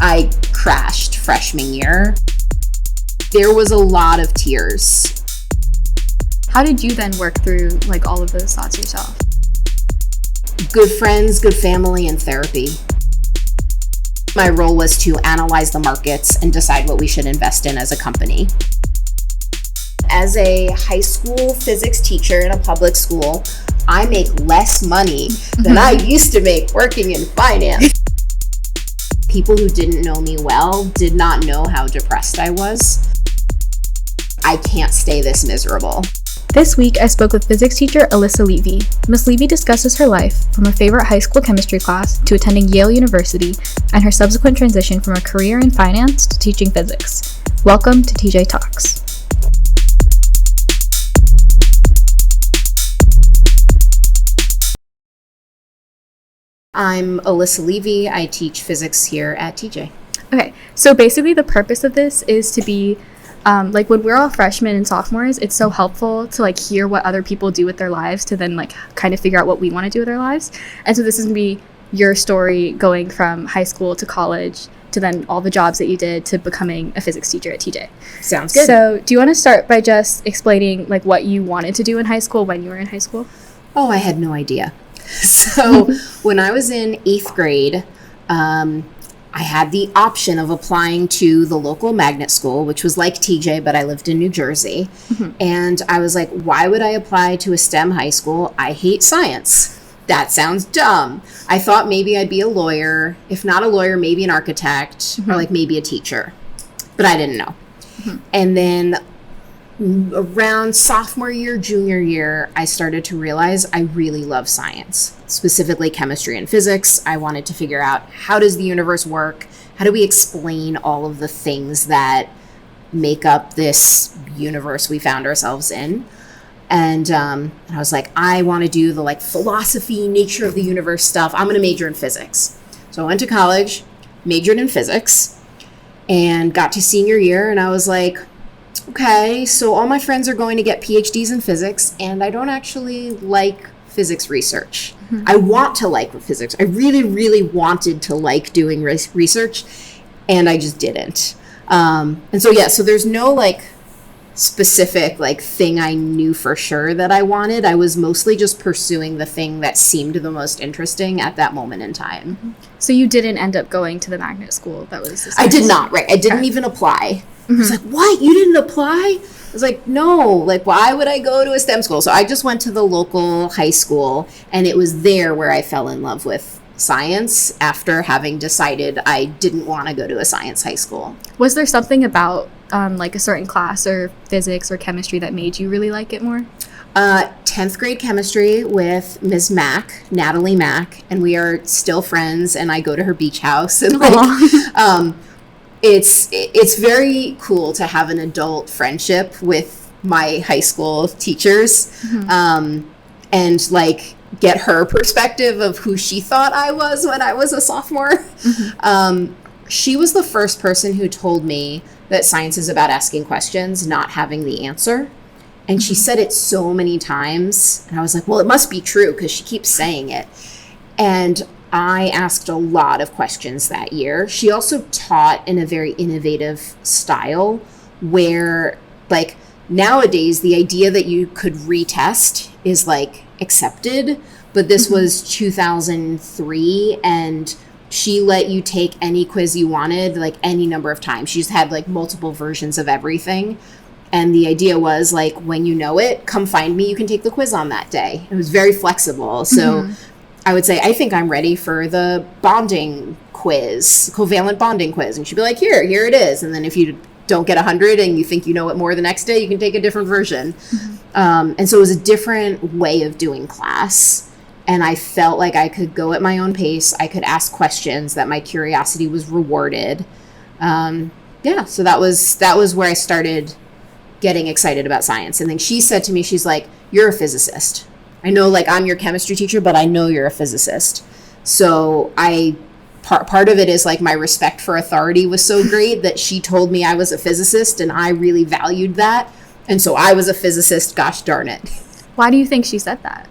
I crashed freshman year. There was a lot of tears. How did you then work through like all of those thoughts yourself? Good friends, good family, and therapy. My role was to analyze the markets and decide what we should invest in as a company. As a high school physics teacher in a public school, I make less money than I used to make working in finance. People who didn't know me well did not know how depressed I was. I can't stay this miserable. This week, I spoke with physics teacher Elissa Levy. Ms. Levy discusses her life from a favorite high school chemistry class to attending Yale University and her subsequent transition from a career in finance to teaching physics. Welcome to tjTALKS. I'm Alyssa Levy. I teach physics here at TJ. Okay, so basically the purpose of this is to be like when we're all freshmen and sophomores, it's so helpful to like hear what other people do with their lives to then like kind of figure out what we want to do with our lives. And so this is going to be your story going from high school to college to then all the jobs that you did to becoming a physics teacher at TJ. Sounds good. So do you want to start by just explaining like what you wanted to do in high school when you were in high school? Oh, I had no idea. So when I was in 8th grade, I had the option of applying to the local magnet school, which was like TJ, but I lived in New Jersey. And I was like, why would I apply to a STEM high school? I hate science. That sounds dumb. I thought maybe I'd be a lawyer. If not a lawyer, maybe an architect or like maybe a teacher. But I didn't know. And then around sophomore year, junior year, I started to realize I really love science, specifically chemistry and physics. I wanted to figure out, how does the universe work? How do we explain all of the things that make up this universe we found ourselves in? And I was like, I want to do the like philosophy, nature of the universe stuff. I'm going to major in physics. So I went to college, majored in physics, and got to senior year, and I was like, okay, so all my friends are going to get PhDs in physics, and I don't actually like physics research. I want to like physics. I really, really wanted to like doing research, and I just didn't. And so, yeah, so there's no like specific like thing I knew for sure that I wanted. I was mostly just pursuing the thing that seemed the most interesting at that moment in time. So you didn't end up going to the magnet school? That was I did not, right. I didn't even apply. I was like, what? You didn't apply? I was like, no, like, why would I go to a STEM school? So I just went to the local high school, and it was there where I fell in love with science after having decided I didn't want to go to a science high school. Was there something about like a certain class or physics or chemistry that made you really like it more? 10th grade chemistry with Ms. Mack, Natalie Mack, and we are still friends, and I go to her beach house, and like, it's very cool to have an adult friendship with my high school teachers, and like get her perspective of who she thought I was when I was a sophomore. She was the first person who told me that science is about asking questions, not having the answer. And she said it so many times, and I was like, well, it must be true because she keeps saying it. And I asked a lot of questions that year. She also taught in a very innovative style where, like, nowadays the idea that you could retest is like accepted, but this was 2003, and she let you take any quiz you wanted, like any number of times. She just had like multiple versions of everything. And the idea was like, when you know it, come find me, you can take the quiz on that day. It was very flexible. So I would say, I think I'm ready for the bonding quiz, covalent bonding quiz. And she'd be like, here it is. And then if you don't get 100 and you think you know it more the next day, you can take a different version. And so it was a different way of doing class. And I felt like I could go at my own pace. I could ask questions, that my curiosity was rewarded. So that was where I started getting excited about science. And then she said to me, she's like, you're a physicist. I know, like, I'm your chemistry teacher, but I know you're a physicist. So part of it is like my respect for authority was so great that she told me I was a physicist, and I really valued that. And so I was a physicist, gosh darn it. Why do you think she said that?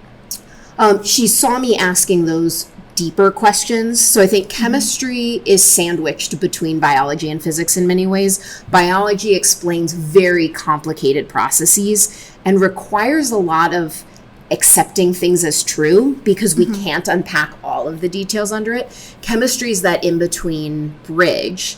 She saw me asking those deeper questions. So I think chemistry is sandwiched between biology and physics in many ways. Biology explains very complicated processes and requires a lot of accepting things as true because we can't unpack all of the details under it. Chemistry is that in-between bridge,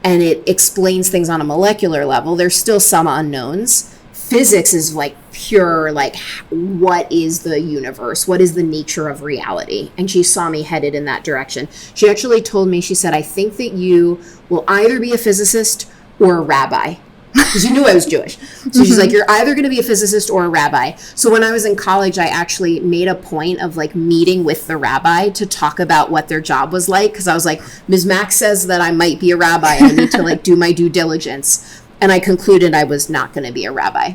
and it explains things on a molecular level. There's still some unknowns. Physics is like pure, like, what is the universe? What is the nature of reality? And she saw me headed in that direction. She actually told me, she said, I think that you will either be a physicist or a rabbi. Because you knew I was Jewish. So she's like, you're either going to be a physicist or a rabbi. So when I was in college, I actually made a point of like meeting with the rabbi to talk about what their job was like. Because I was like, Ms. Mack says that I might be a rabbi. I need to like do my due diligence. And I concluded I was not going to be a rabbi.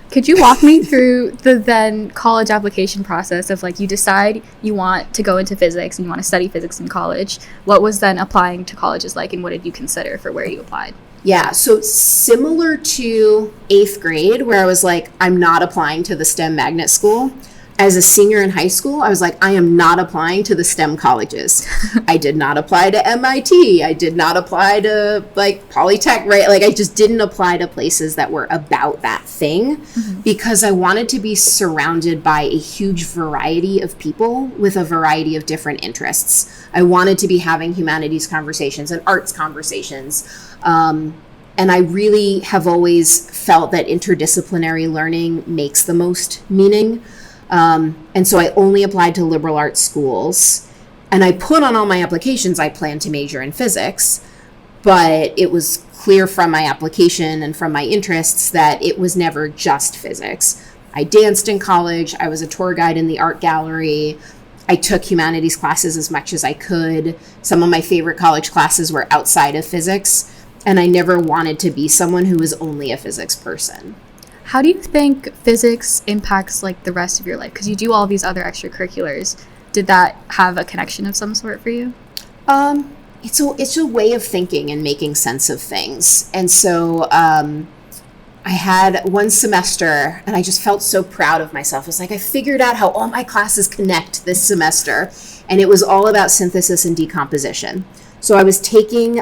Could you walk me through the then college application process of like, you decide you want to go into physics and you want to study physics in college. What was then applying to colleges like, and what did you consider for where you applied? Yeah, so similar to 8th grade, where I was like, I'm not applying to the STEM magnet school. As a senior in high school, I was like, I am not applying to the STEM colleges. I did not apply to MIT. I did not apply to like Polytech, right? Like I just didn't apply to places that were about that thing because I wanted to be surrounded by a huge variety of people with a variety of different interests. I wanted to be having humanities conversations and arts conversations. And I really have always felt that interdisciplinary learning makes the most meaning. And so I only applied to liberal arts schools, and I put on all my applications I planned to major in physics, but it was clear from my application and from my interests that it was never just physics. I danced in college. I was a tour guide in the art gallery. I took humanities classes as much as I could. Some of my favorite college classes were outside of physics, and I never wanted to be someone who was only a physics person. How do you think physics impacts like the rest of your life? Because you do all these other extracurriculars. Did that have a connection of some sort for you? It's a way of thinking and making sense of things. And so I had one semester and I just felt so proud of myself. It's like I figured out how all my classes connect this semester. And it was all about synthesis and decomposition. So I was taking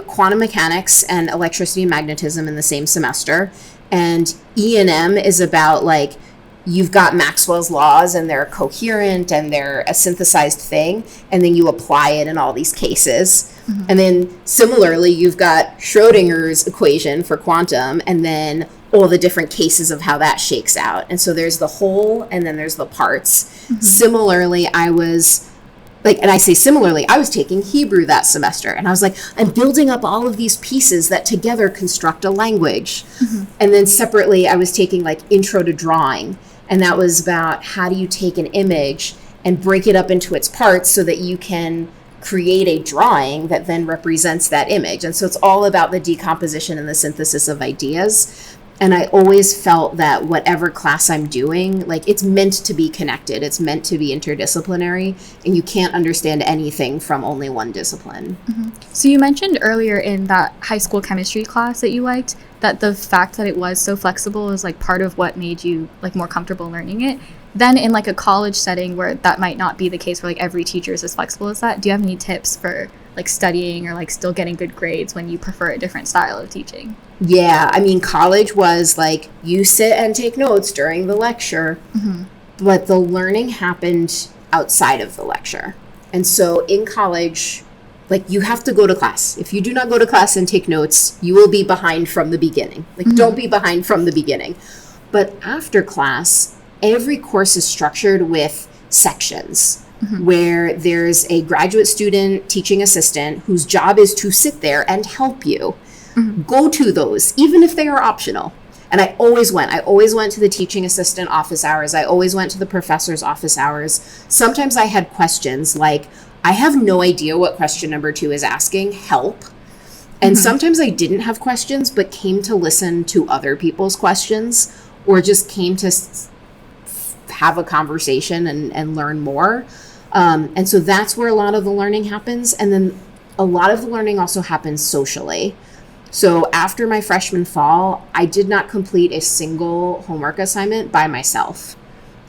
quantum mechanics and electricity and magnetism in the same semester. And E&M is about like, you've got Maxwell's laws and they're coherent and they're a synthesized thing. And then you apply it in all these cases. And then similarly, you've got Schrodinger's equation for quantum and then all the different cases of how that shakes out. And so there's the whole and then there's the parts. Similarly, I was taking Hebrew that semester, and I was like, I'm building up all of these pieces that together construct a language. And then separately, I was taking like intro to drawing, and that was about how do you take an image and break it up into its parts so that you can create a drawing that then represents that image. And so it's all about the decomposition and the synthesis of ideas. And I always felt that whatever class I'm doing, like it's meant to be connected. It's meant to be interdisciplinary, and you can't understand anything from only one discipline. So you mentioned earlier in that high school chemistry class that you liked that the fact that it was so flexible is like part of what made you like more comfortable learning it. Then in like a college setting where that might not be the case, where like every teacher is as flexible as that, do you have any tips for like studying or like still getting good grades when you prefer a different style of teaching? Yeah, I mean, college was like you sit and take notes during the lecture, but the learning happened outside of the lecture. And so in college, like you have to go to class. If you do not go to class and take notes, you will be behind from the beginning. Like don't be behind from the beginning. But after class, every course is structured with sections. Where there's a graduate student teaching assistant whose job is to sit there and help you. Go to those, even if they are optional. And I always went to the teaching assistant office hours. I always went to the professor's office hours. Sometimes I had questions like, I have no idea what question number 2 is asking, help. And sometimes I didn't have questions, but came to listen to other people's questions or just came to have a conversation and learn more. And so that's where a lot of the learning happens. And then a lot of the learning also happens socially. So after my freshman fall, I did not complete a single homework assignment by myself.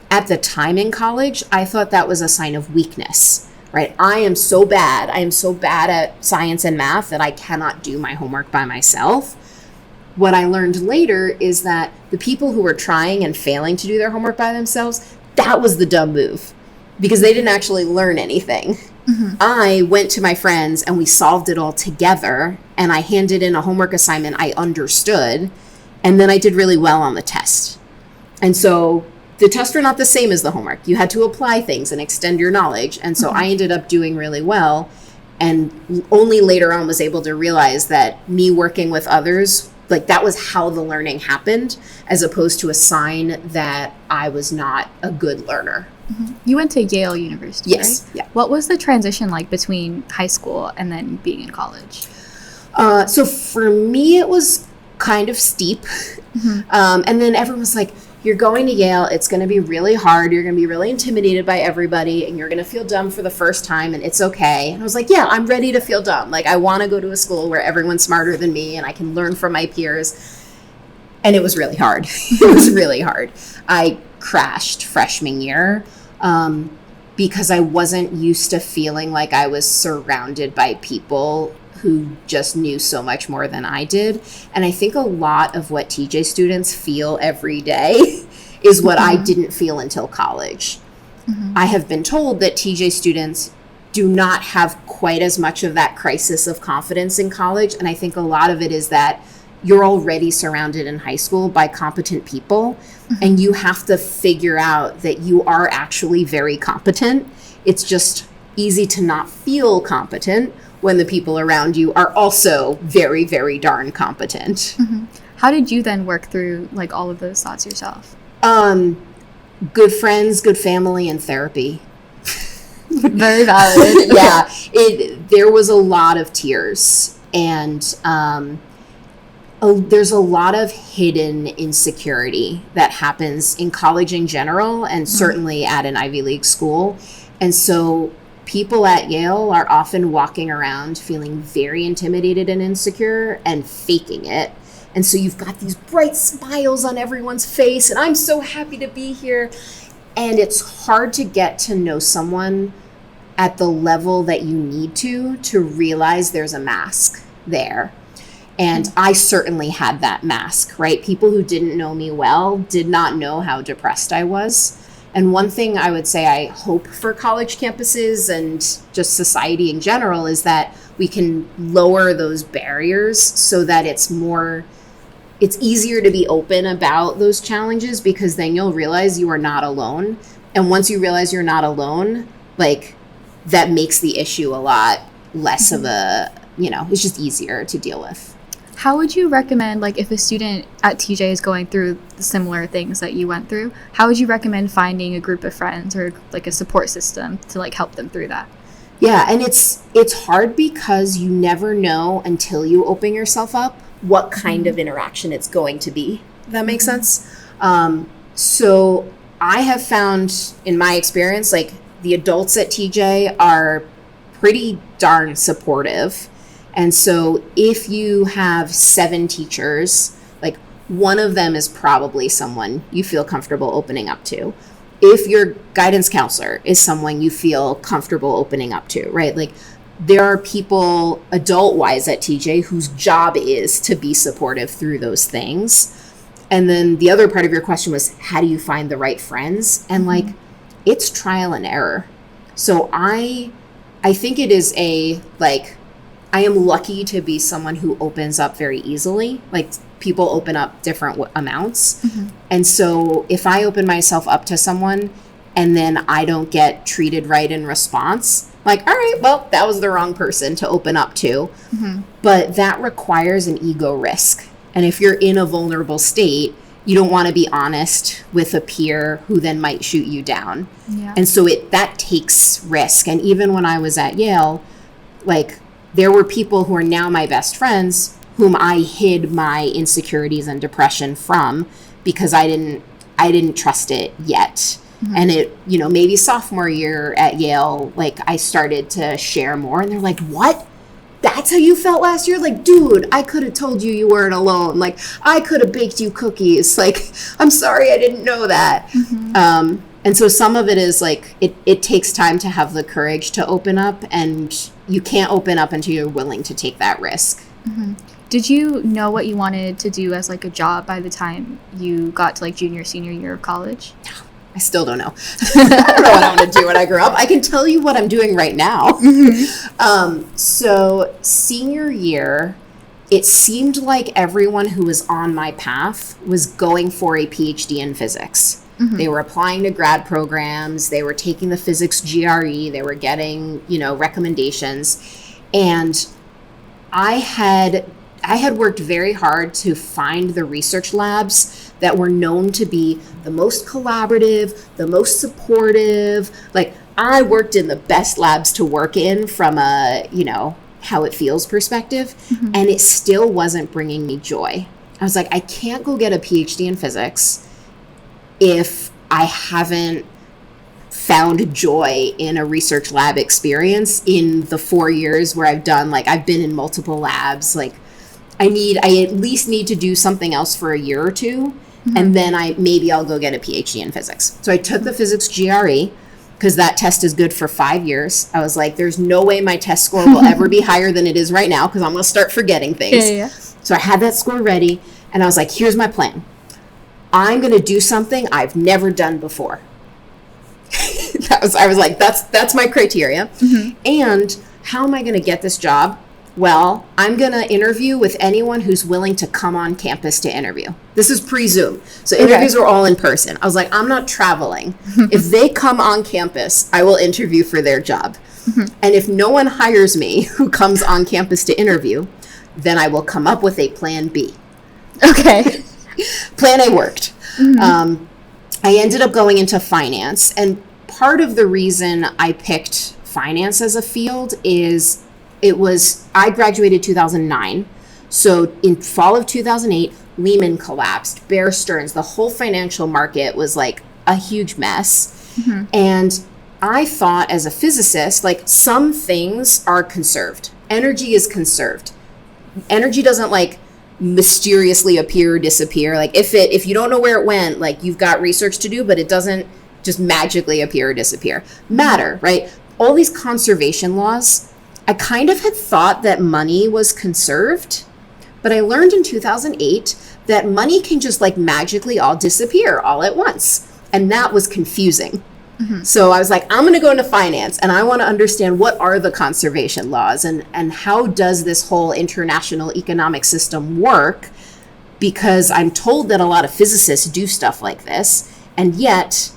at the time in college, I thought that was a sign of weakness, right? I am so bad at science and math that I cannot do my homework by myself. What I learned later is that the people who were trying and failing to do their homework by themselves, that was the dumb move, because they didn't actually learn anything. I went to my friends and we solved it all together, and I handed in a homework assignment I understood, and then I did really well on the test. And so the tests were not the same as the homework. You had to apply things and extend your knowledge. And so I ended up doing really well, and only later on was able to realize that me working with others, like, that was how the learning happened, as opposed to a sign that I was not a good learner. You went to Yale University, yes, right? Yeah. What was the transition like between high school and then being in college? So for me, it was kind of steep. And then everyone was like, you're going to Yale, it's going to be really hard, you're going to be really intimidated by everybody, and you're going to feel dumb for the first time, and it's okay. And I was like, yeah, I'm ready to feel dumb. Like, I want to go to a school where everyone's smarter than me and I can learn from my peers. And it was really hard. It was really hard. I crashed freshman year because I wasn't used to feeling like I was surrounded by people who just knew so much more than I did. And I think a lot of what TJ students feel every day is what I didn't feel until college. I have been told that TJ students do not have quite as much of that crisis of confidence in college. And I think a lot of it is that you're already surrounded in high school by competent people, and you have to figure out that you are actually very competent. It's just easy to not feel competent when the people around you are also very, very darn competent. How did you then work through like all of those thoughts yourself? Good friends, good family, and therapy. Very valid. Yeah, there was a lot of tears, and there's a lot of hidden insecurity that happens in college in general, and certainly at an Ivy League school. And so people at Yale are often walking around feeling very intimidated and insecure and faking it. And so you've got these bright smiles on everyone's face, and I'm so happy to be here. And it's hard to get to know someone at the level that you need to realize there's a mask there. And I certainly had that mask, right? People who didn't know me well did not know how depressed I was. And one thing I would say I hope for college campuses and just society in general is that we can lower those barriers so that it's easier to be open about those challenges, because then you'll realize you are not alone. And once you realize you're not alone, like, that makes the issue a lot less of a, it's just easier to deal with. How would you recommend, like, if a student at TJ is going through similar things that you went through, how would you recommend finding a group of friends or like a support system to like help them through that? Yeah, and it's hard because you never know until you open yourself up what kind of interaction it's going to be. Does that make sense? So I have found in my experience, like, the adults at TJ are pretty darn supportive. And so if you have 7 teachers, like, one of them is probably someone you feel comfortable opening up to. If your guidance counselor is someone you feel comfortable opening up to, right? Like, there are people adult-wise at TJ whose job is to be supportive through those things. And then the other part of your question was, how do you find the right friends? And like, it's trial and error. So I think it is I am lucky to be someone who opens up very easily. Like, people open up different amounts. And so if I open myself up to someone and then I don't get treated right in response, like, all right, well, that was the wrong person to open up to. But that requires an ego risk. And if you're in a vulnerable state, you don't want to be honest with a peer who then might shoot you down. Yeah. And so that takes risk. And even when I was at Yale, like, there were people who are now my best friends whom I hid my insecurities and depression from because I didn't trust it yet. And it, maybe sophomore year at Yale, like, I started to share more, and they're like, what? That's how you felt last year? Like, dude, I could have told you you weren't alone. Like, I could have baked you cookies. Like, I'm sorry I didn't know that. And so some of it is like, it takes time to have the courage to open up, and you can't open up until you're willing to take that risk. Mm-hmm. Did you know what you wanted to do as like a job by the time you got to like junior, senior year of college? I still don't know. I don't know what I'm going to do when I grow up. I can tell you what I'm doing right now. Mm-hmm. So senior year, it seemed like everyone who was on my path was going for a PhD in physics. Mm-hmm. They were applying to grad programs. They were taking the physics GRE. They were getting, recommendations. And I had worked very hard to find the research labs that were known to be the most collaborative, the most supportive. Like, I worked in the best labs to work in from a, how it feels perspective. Mm-hmm. And it still wasn't bringing me joy. I was like, I can't go get a PhD in physics if I haven't found joy in a research lab experience in the 4 years where I've been in multiple labs. Like, I at least need to do something else for a year or two. Mm-hmm. And then maybe I'll go get a PhD in physics. So I took the physics GRE because that test is good for 5 years. I was like, there's no way my test score will ever be higher than it is right now because I'm going to start forgetting things. Yeah. So I had that score ready, and I was like, here's my plan. I'm going to do something I've never done before. I was like, that's my criteria. Mm-hmm. And how am I going to get this job? Well, I'm going to interview with anyone who's willing to come on campus to interview. This is pre-Zoom. So interviews were all in person. I was like, I'm not traveling. If they come on campus, I will interview for their job. Mm-hmm. And if no one hires me who comes on campus to interview, then I will come up with a plan B. Okay. Plan A worked. Mm-hmm. I ended up going into finance. And part of the reason I picked finance as a field is I graduated 2009. So in fall of 2008, Lehman collapsed, Bear Stearns, the whole financial market was like a huge mess. Mm-hmm. And I thought as a physicist, like, some things are conserved. Energy is conserved. Energy doesn't like mysteriously appear or disappear. Like, if you don't know where it went, like, you've got research to do, but it doesn't just magically appear or disappear. Matter, right? All these conservation laws, I kind of had thought that money was conserved, but I learned in 2008 that money can just like magically all disappear all at once. And that was confusing. Mm-hmm. So I was like, I'm going to go into finance, and I want to understand what are the conservation laws and how does this whole international economic system work? Because I'm told that a lot of physicists do stuff like this, and yet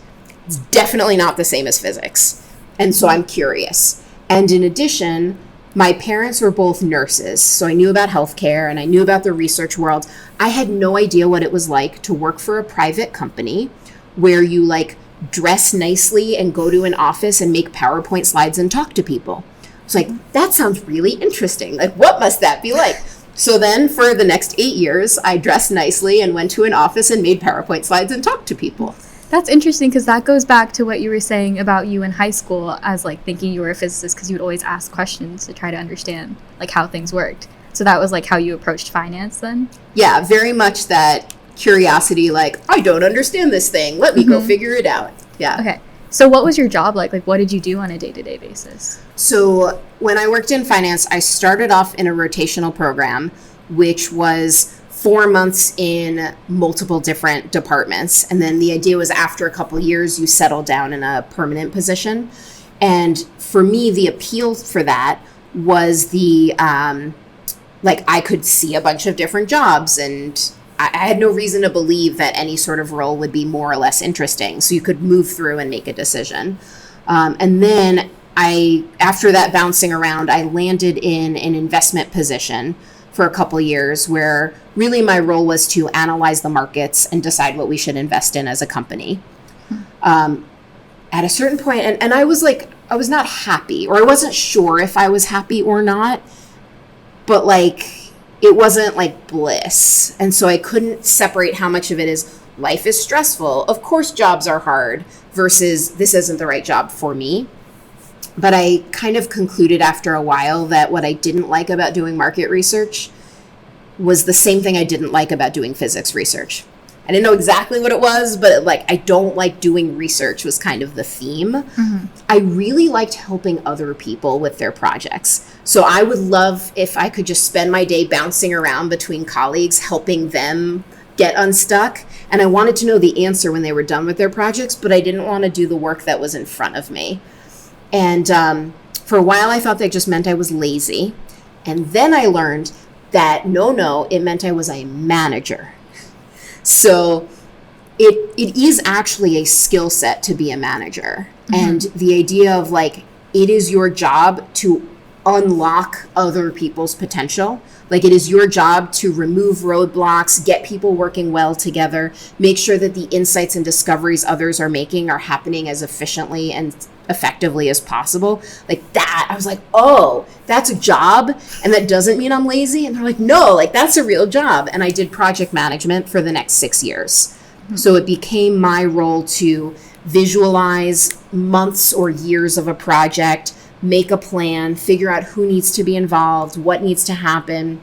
it's definitely not the same as physics. And so I'm curious. And in addition, my parents were both nurses, so I knew about healthcare and I knew about the research world. I had no idea what it was like to work for a private company where you like dress nicely and go to an office and make PowerPoint slides and talk to people. It's like, that sounds really interesting. Like, what must that be like? So then for the next 8 years, I dressed nicely and went to an office and made PowerPoint slides and talked to people. That's interesting because that goes back to what you were saying about you in high school as like thinking you were a physicist because you would always ask questions to try to understand like how things worked. So that was like how you approached finance then? Yeah, very much that curiosity, like, I don't understand this thing. Let me go figure it out. Yeah. Okay. So what was your job like? Like, what did you do on a day-to-day basis? So when I worked in finance, I started off in a rotational program, which was 4 months in multiple different departments. And then the idea was after a couple of years, you settle down in a permanent position. And for me, the appeal for that was I could see a bunch of different jobs, and I had no reason to believe that any sort of role would be more or less interesting. So you could move through and make a decision. And then after that bouncing around, I landed in an investment position for a couple of years where really my role was to analyze the markets and decide what we should invest in as a company. At a certain point, and I was not happy, or I wasn't sure if I was happy or not, but it wasn't like bliss. And so I couldn't separate how much of it is life is stressful. Of course, jobs are hard versus this isn't the right job for me. But I kind of concluded after a while that what I didn't like about doing market research was the same thing I didn't like about doing physics research. I didn't know exactly what it was, but like, I don't like doing research was kind of the theme. I really liked helping other people with their projects. So I would love if I could just spend my day bouncing around between colleagues, helping them get unstuck. And I wanted to know the answer when they were done with their projects, but I didn't want to do the work that was in front of me. And for a while, I thought that just meant I was lazy. And then I learned that no, it meant I was a manager. So it is actually a skill set to be a manager. And the idea of like, it is your job to unlock other people's potential. Like, it is your job to remove roadblocks, get people working well together, make sure that the insights and discoveries others are making are happening as efficiently and effectively as possible. Like that, I was like, oh, that's a job, and that doesn't mean I'm lazy. And they're like, no, like that's a real job. And I did project management for the next 6 years. So it became my role to visualize months or years of a project, make a plan, figure out who needs to be involved, what needs to happen,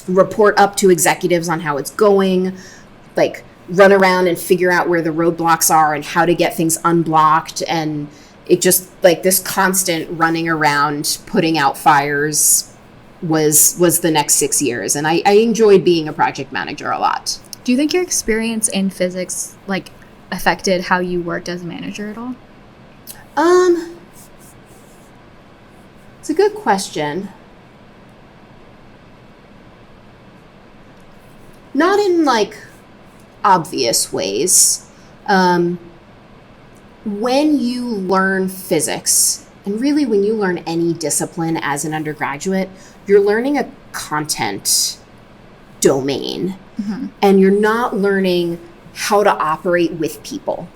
report up to executives on how it's going, like run around and figure out where the roadblocks are and how to get things unblocked. And it just like this constant running around, putting out fires was the next 6 years. And I enjoyed being a project manager a lot. Do you think your experience in physics like affected how you worked as a manager at all? It's a good question. Not in like obvious ways. When you learn physics, and really when you learn any discipline as an undergraduate, you're learning a content domain. And you're not learning how to operate with people.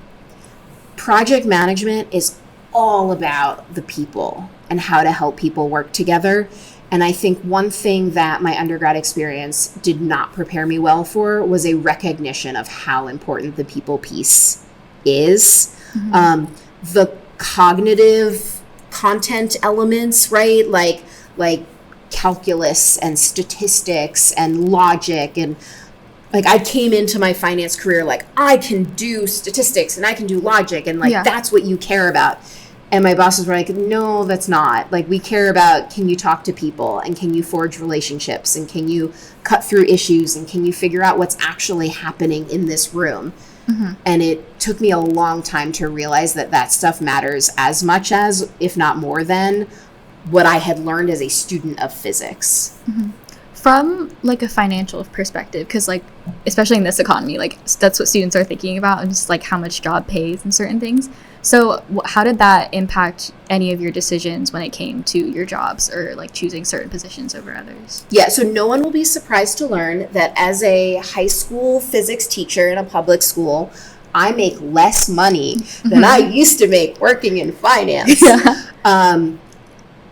Project management is all about the people and how to help people work together. And I think one thing that my undergrad experience did not prepare me well for was a recognition of how important the people piece is. The cognitive content elements, right? Like calculus and statistics and logic, and like I came into my finance career like I can do statistics and I can do logic, and like that's what you care about. And my bosses were like, no, that's not. Like, we care about, can you talk to people, and can you forge relationships, and can you cut through issues, and can you figure out what's actually happening in this room? And it took me a long time to realize that that stuff matters as much as, if not more than, what I had learned as a student of physics. From like a financial perspective, because like especially in this economy, like that's what students are thinking about, and just like how much job pays and certain things. So how did that impact any of your decisions when it came to your jobs or like choosing certain positions over others? Yeah, so no one will be surprised to learn that as a high school physics teacher in a public school, I make less money than I used to make working in finance.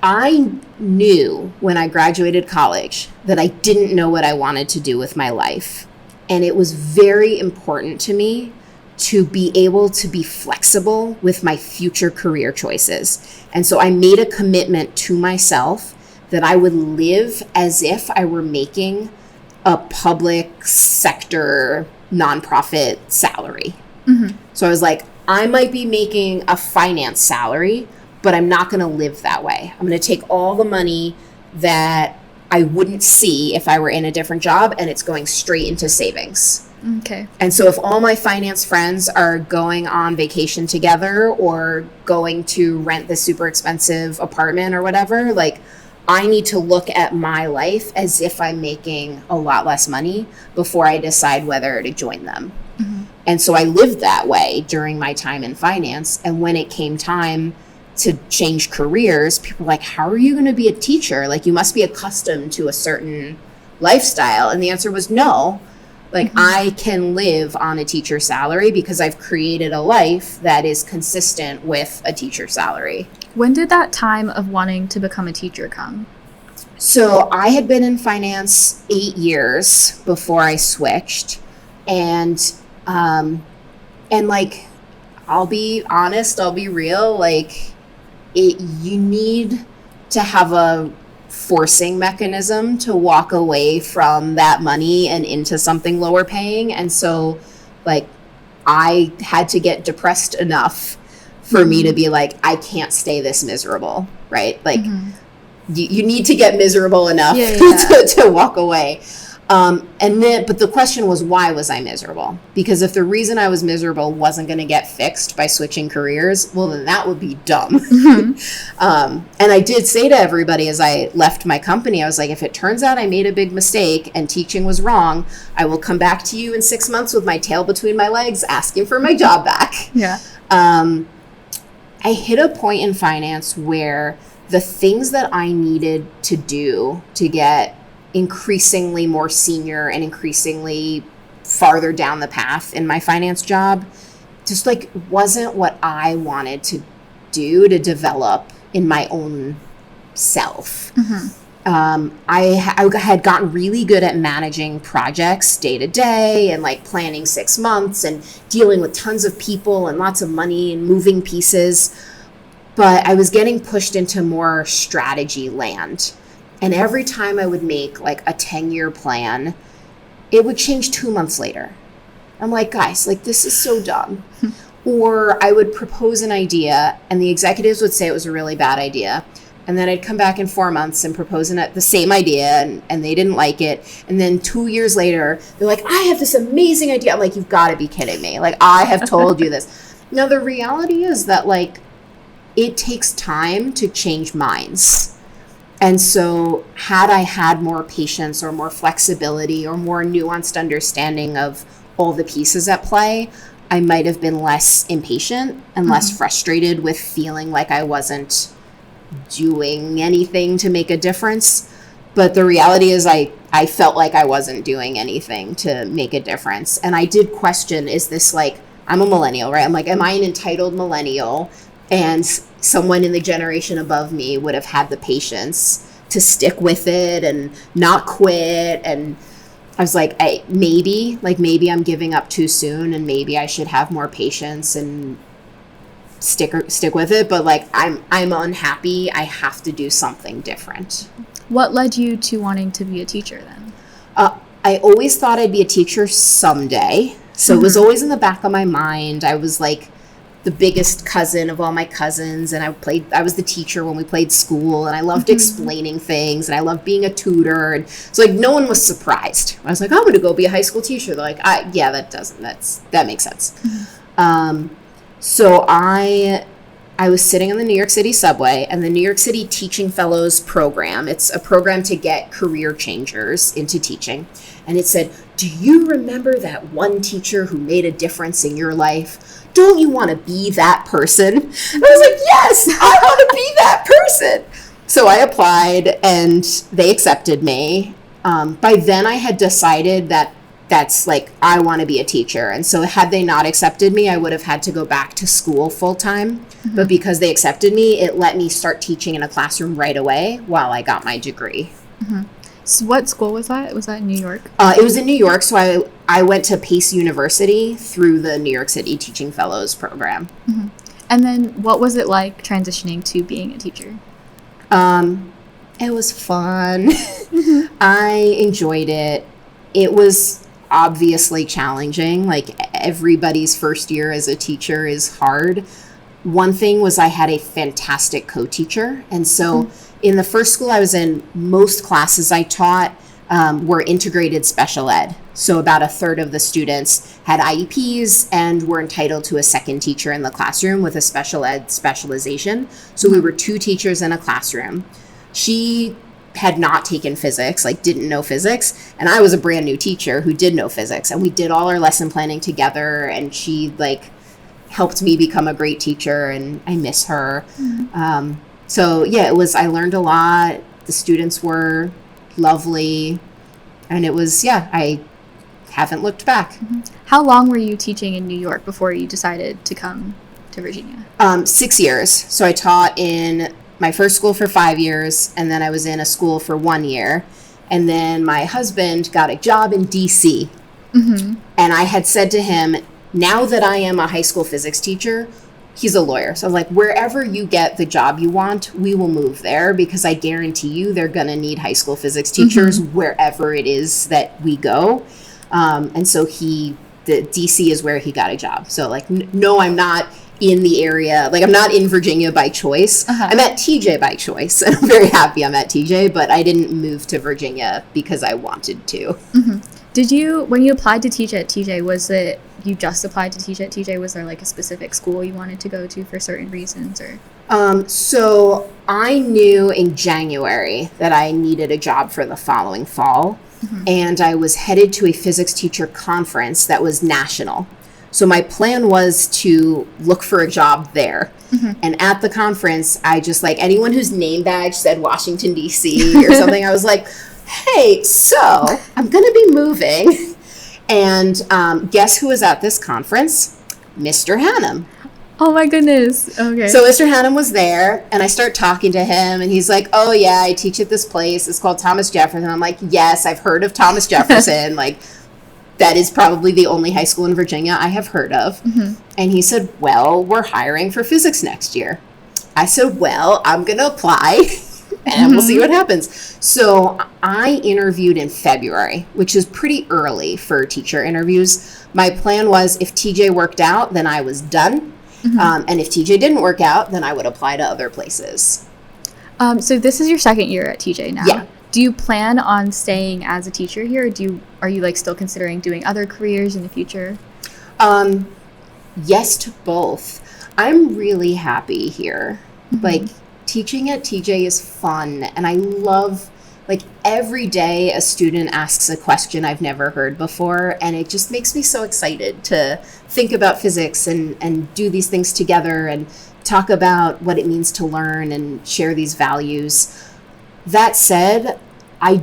I knew when I graduated college that I didn't know what I wanted to do with my life. And it was very important to me to be able to be flexible with my future career choices. And so I made a commitment to myself that I would live as if I were making a public sector nonprofit salary. So I was like, I might be making a finance salary, but I'm not going to live that way. I'm going to take all the money that I wouldn't see if I were in a different job, and it's going straight into savings. Okay. And so if all my finance friends are going on vacation together or going to rent this super expensive apartment or whatever, like I need to look at my life as if I'm making a lot less money before I decide whether to join them. And so I lived that way during my time in finance. And when it came time to change careers, people were like, how are you going to be a teacher? Like, you must be accustomed to a certain lifestyle. And the answer was no. Like, I can live on a teacher salary because I've created a life that is consistent with a teacher salary. When did that time of wanting to become a teacher come? So I had been in finance 8 years before I switched. And like, I'll be honest, I'll be real, like, you need to have a forcing mechanism to walk away from that money and into something lower paying. And so like I had to get depressed enough for me to be like, I can't stay this miserable, right? Like you need to get miserable enough to walk away. But the question was, why was I miserable? Because if the reason I was miserable wasn't going to get fixed by switching careers, well, then that would be dumb. And I did say to everybody as I left my company, I was like, if it turns out I made a big mistake and teaching was wrong, I will come back to you in 6 months with my tail between my legs, asking for my job back. Yeah. I hit a point in finance where the things that I needed to do to get increasingly more senior and increasingly farther down the path in my finance job just like wasn't what I wanted to do to develop in my own self. I had gotten really good at managing projects day to day and like planning 6 months and dealing with tons of people and lots of money and moving pieces. But I was getting pushed into more strategy land. And every time I would make like a 10-year plan, it would change 2 months later. I'm like, guys, like this is so dumb. Or I would propose an idea and the executives would say it was a really bad idea. And then I'd come back in 4 months and propose the same idea and they didn't like it. And then 2 years later, they're like, I have this amazing idea. I'm like, you've got to be kidding me. Like, I have told you this. Now, the reality is that like, it takes time to change minds. And so had I had more patience or more flexibility or more nuanced understanding of all the pieces at play, I might have been less impatient and less frustrated with feeling like I wasn't doing anything to make a difference. But the reality is I felt like I wasn't doing anything to make a difference. And I did question, is this like, I'm a millennial, right? I'm like, am I an entitled millennial? And someone in the generation above me would have had the patience to stick with it and not quit. And I was like, hey, maybe I'm giving up too soon and maybe I should have more patience and stick with it. But like, I'm unhappy. I have to do something different. What led you to wanting to be a teacher then? I always thought I'd be a teacher someday. So it was always in the back of my mind. I was like the biggest cousin of all my cousins, and I was the teacher when we played school, and I loved explaining things, and I loved being a tutor, and so like no one was surprised. I was like, I'm going to go be a high school teacher. They're like, yeah, that makes sense. So I was sitting on the New York City subway, and the New York City Teaching Fellows program, it's a program to get career changers into teaching, and it said, do you remember that one teacher who made a difference in your life? Don't you want to be that person? And I was like, yes, I want to be that person. So I applied and they accepted me. By then I had decided that that's like, I want to be a teacher. And so had they not accepted me, I would have had to go back to school full time. But because they accepted me, it let me start teaching in a classroom right away while I got my degree. So what school was that? Was that in New York? It was in New York. So I went to Pace University through the New York City Teaching Fellows program. And then what was it like transitioning to being a teacher? It was fun. I enjoyed it. It was obviously challenging. Like everybody's first year as a teacher is hard. One thing was I had a fantastic co-teacher. And so in the first school I was in, most classes I taught were integrated special ed. So about a third of the students had IEPs and were entitled to a second teacher in the classroom with a special ed specialization. So we were 2 teachers in a classroom. She had not taken physics, like didn't know physics. And I was a brand new teacher who did know physics. And we did all our lesson planning together. And she like helped me become a great teacher. And I miss her. So yeah, I learned a lot. The students were lovely. And it was, I haven't looked back. How long were you teaching in New York before you decided to come to Virginia? 6 years. So I taught in my first school for 5 years, and then I was in a school for 1 year. And then my husband got a job in DC. And I had said to him, now that I am a high school physics teacher, he's a lawyer. So I was like, wherever you get the job you want, we will move there because I guarantee you they're going to need high school physics teachers wherever it is that we go. And so he the DC is where he got a job. So like, no, I'm not in the area. Like, I'm not in Virginia by choice. I'm at TJ by choice, and I'm very happy I'm at TJ, but I didn't move to Virginia because I wanted to. Did you, when you applied to teach at TJ, was it you just applied to teach at TJ? Was there like a specific school you wanted to go to for certain reasons, or? So I knew in January that I needed a job for the following fall, and I was headed to a physics teacher conference that was national. So my plan was to look for a job there. And at the conference, I just, like, anyone whose name badge said Washington, D.C. or something, I was like, hey, so I'm going to be moving. And guess who was at this conference? Mr. Hannum. Oh my goodness. Okay. So Mr. Hannum was there, and I start talking to him, and he's like, oh yeah, I teach at this place. It's called Thomas Jefferson. I'm like, yes, I've heard of Thomas Jefferson. Like, that is probably the only high school in Virginia I have heard of. And he said, well, we're hiring for physics next year. I said, well, I'm going to apply and we'll see what happens. So I interviewed in February, which is pretty early for teacher interviews. My plan was, if TJ worked out, then I was done. And if TJ didn't work out, then I would apply to other places. So this is your second year at TJ now. Yeah. Do you plan on staying as a teacher here, or are you like still considering doing other careers in the future? Yes to both. I'm really happy here. Like, teaching at TJ is fun, and I love, like, every day a student asks a question I've never heard before, and it just makes me so excited to think about physics and do these things together and talk about what it means to learn and share these values. That said, I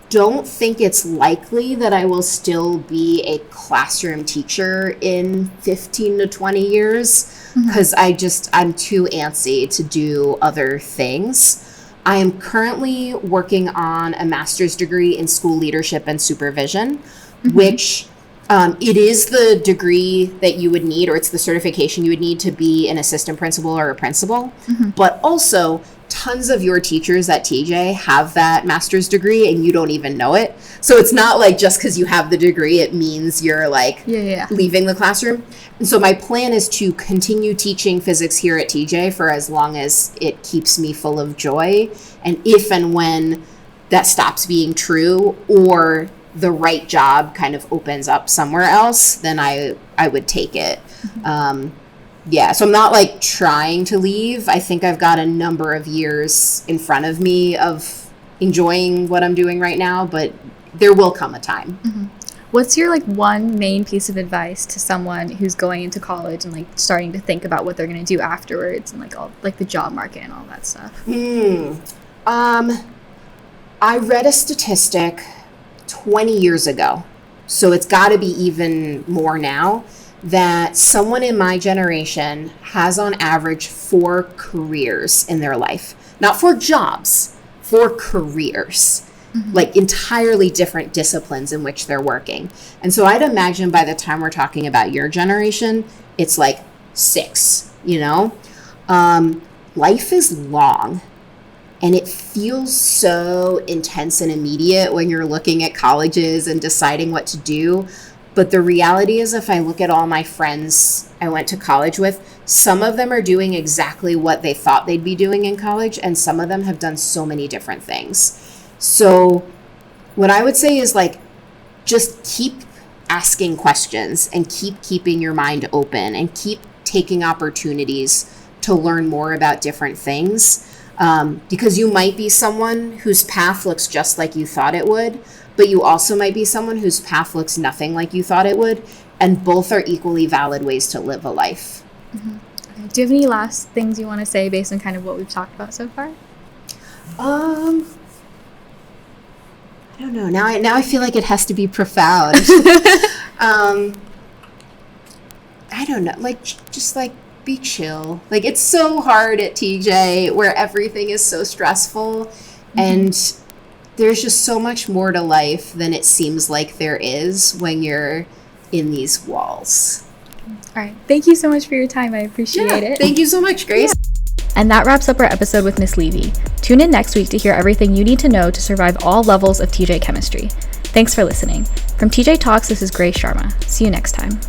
don't think it's likely that I will still be a classroom teacher in 15 to 20 years, because I'm too antsy to do other things. I am currently working on a master's degree in school leadership and supervision, which it is the degree that you would need, or it's the certification you would need to be an assistant principal or a principal. But also, tons of your teachers at TJ have that master's degree and you don't even know it. So it's not like just because you have the degree, it means you're like leaving the classroom. And so my plan is to continue teaching physics here at TJ for as long as it keeps me full of joy. And if and when that stops being true, or the right job kind of opens up somewhere else, then I would take it. So I'm not like trying to leave. I think I've got a number of years in front of me of enjoying what I'm doing right now, but there will come a time. What's your like one main piece of advice to someone who's going into college and like starting to think about what they're going to do afterwards, and like all like the job market and all that stuff? I read a statistic 20 years ago, so it's got to be even more now, that someone in my generation has on average 4 careers in their life. Not 4 jobs, 4 careers. Like entirely different disciplines in which they're working. And so I'd imagine by the time we're talking about your generation, it's like 6, you know? Life is long, and it feels so intense and immediate when you're looking at colleges and deciding what to do. But the reality is, if I look at all my friends I went to college with, some of them are doing exactly what they thought they'd be doing in college, and some of them have done so many different things. So what I would say is, like, just keep asking questions and keep keeping your mind open and keep taking opportunities to learn more about different things. Because you might be someone whose path looks just like you thought it would, but you also might be someone whose path looks nothing like you thought it would, and both are equally valid ways to live a life. Okay. Do you have any last things you want to say based on kind of what we've talked about so far? I don't know. Now I feel like it has to be profound. I don't know. Like, just like, be chill. Like, it's so hard at TJ where everything is so stressful, and there's just so much more to life than it seems like there is when you're in these walls. All right. Thank you so much for your time. I appreciate it. Thank you so much, Grace. And that wraps up our episode with Miss Levy. Tune in next week to hear everything you need to know to survive all levels of TJ chemistry. Thanks for listening. From tjTALKS, this is Grace Sharma. See you next time.